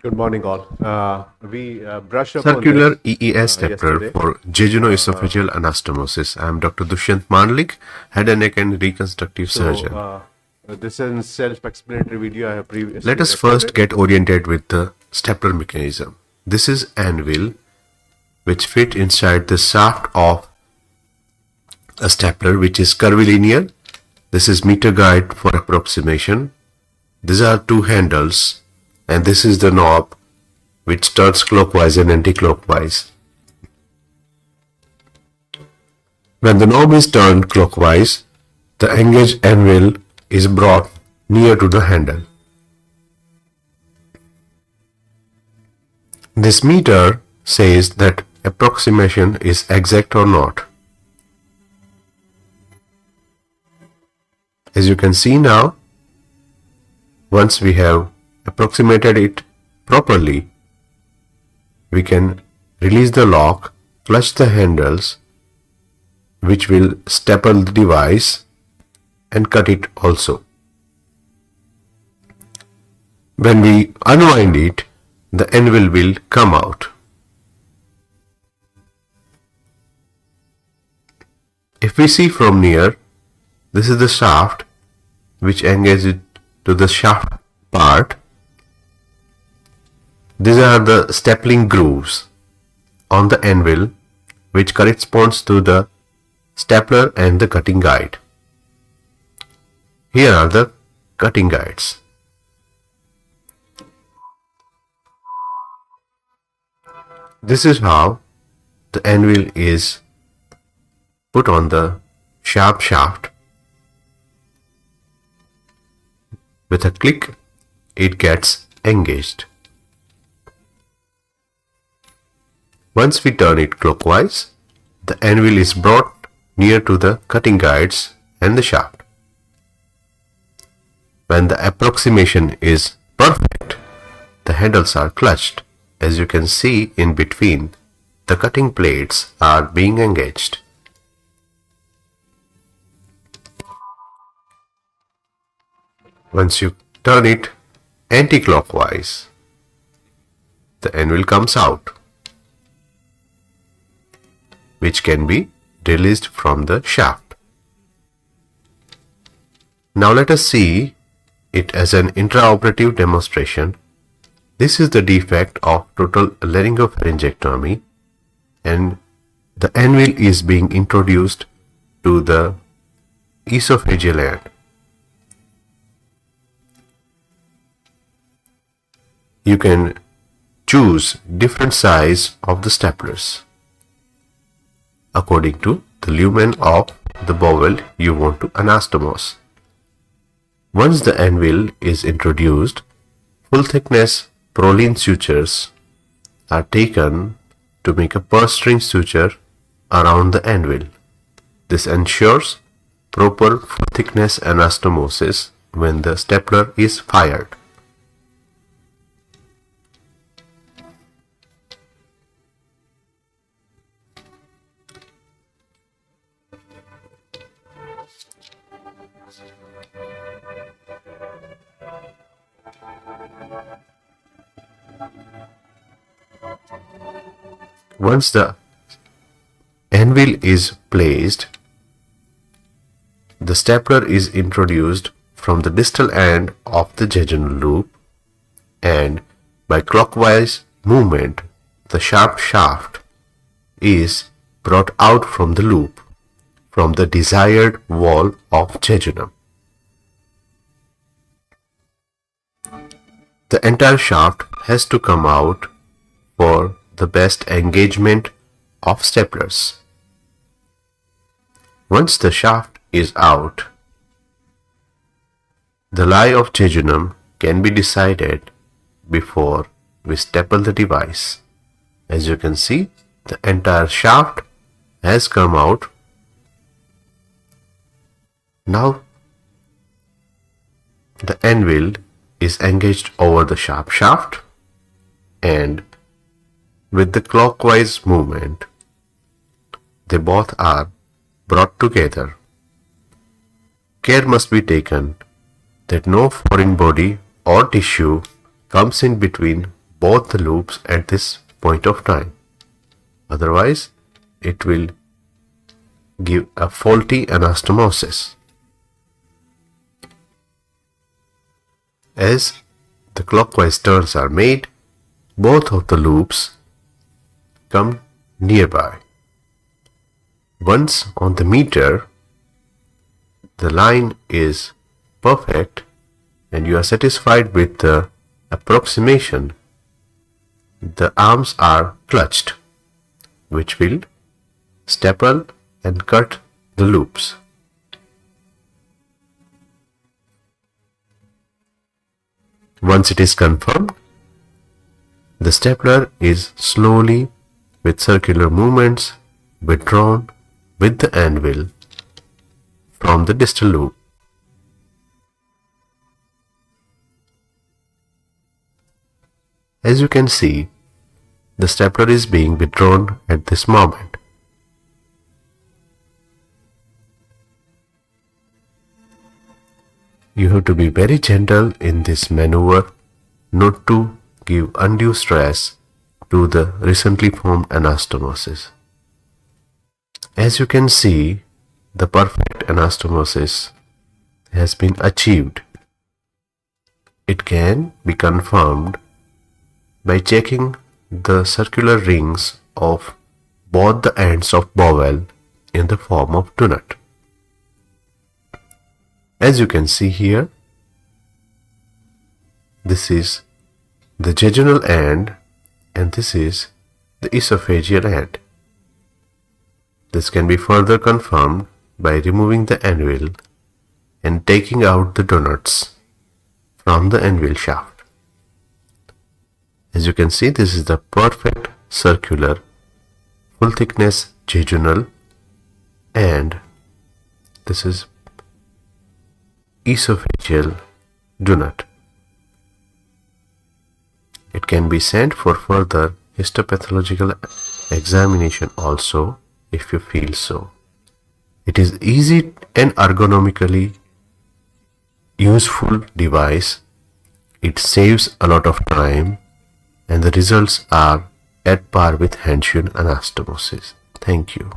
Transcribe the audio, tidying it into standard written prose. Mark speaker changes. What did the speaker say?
Speaker 1: Good morning, all. We brushed up on
Speaker 2: Circular
Speaker 1: this
Speaker 2: EES stapler
Speaker 1: yesterday.
Speaker 2: for Jejunum-esophageal anastomosis. I am Dr. Dushyant Mandlik, head and neck and reconstructive surgeon.
Speaker 1: This is a self-explanatory video I have previously
Speaker 2: Let us first get oriented with the stapler mechanism. This is anvil which fit inside the shaft of a stapler which is curvilinear. This is meter guide for approximation. These are two handles and this is the knob which turns clockwise and anti-clockwise. When the knob is turned clockwise, the engaged anvil is brought near to the handle. This meter says that approximation is exact or not. As you can see now, once we have approximated it properly, we can release the lock, clutch the handles, which will staple the device, and cut it also. When we unwind it, the anvil will come out. If we see from near, this is the shaft which engages it to the shaft part. These are the stapling grooves on the anvil which corresponds to the stapler and the cutting guide. Here are the cutting guides. This is how the anvil is put on the sharp shaft. With a click, it gets engaged. Once we turn it clockwise, the anvil is brought near to the cutting guides and the shaft. When the approximation is perfect, the handles are clutched. As you can see in between, the cutting plates are being engaged. Once you turn it anti-clockwise, the anvil comes out, which can be released from the shaft. Now let us see it as an intraoperative demonstration. This is the defect of total laryngopharyngectomy, and the anvil is being introduced to the esophageal end. You can choose different size of the staplers according to the lumen of the bowel you want to anastomose. Once the anvil is introduced, full thickness Prolene sutures are taken to make a purse string suture around the anvil. This ensures proper full thickness anastomosis when the stapler is fired. Once the anvil is placed, the stapler is introduced from the distal end of the jejunal loop, and by clockwise movement, the sharp shaft is brought out from the loop, from the desired wall of jejunum. The entire shaft has to come out for the best engagement of staplers. Once the shaft is out, the lie of jejunum can be decided before we staple the device. As you can see, the entire shaft has come out. Now the anvil is engaged over the sharp shaft, and with the clockwise movement, they both are brought together. Care must be taken that no foreign body or tissue comes in between both the loops at this point of time. Otherwise, it will give a faulty anastomosis. As the clockwise turns are made, both of the loops come nearby. Once on the meter, the line is perfect and you are satisfied with the approximation, the arms are clutched, which will staple and cut the loops. Once it is confirmed, the stapler is slowly, with circular movements, withdrawn with the anvil from the distal loop. As you can see, the stapler is being withdrawn at this moment. You have to be very gentle in this maneuver not to give undue stress to the recently formed anastomosis. As you can see, the perfect anastomosis has been achieved. It can be confirmed by checking the circular rings of both the ends of bowel in the form of donut. As you can see here, this is the jejunal end and this is the esophageal end. This can be further confirmed by removing the anvil and taking out the donuts from the anvil shaft. As you can see, this is the perfect circular full thickness jejunal and this is esophageal donut. It can be sent for further histopathological examination also if you feel so. It is easy and ergonomically useful device. It saves a lot of time and the results are at par with hand-sewn anastomosis. Thank you.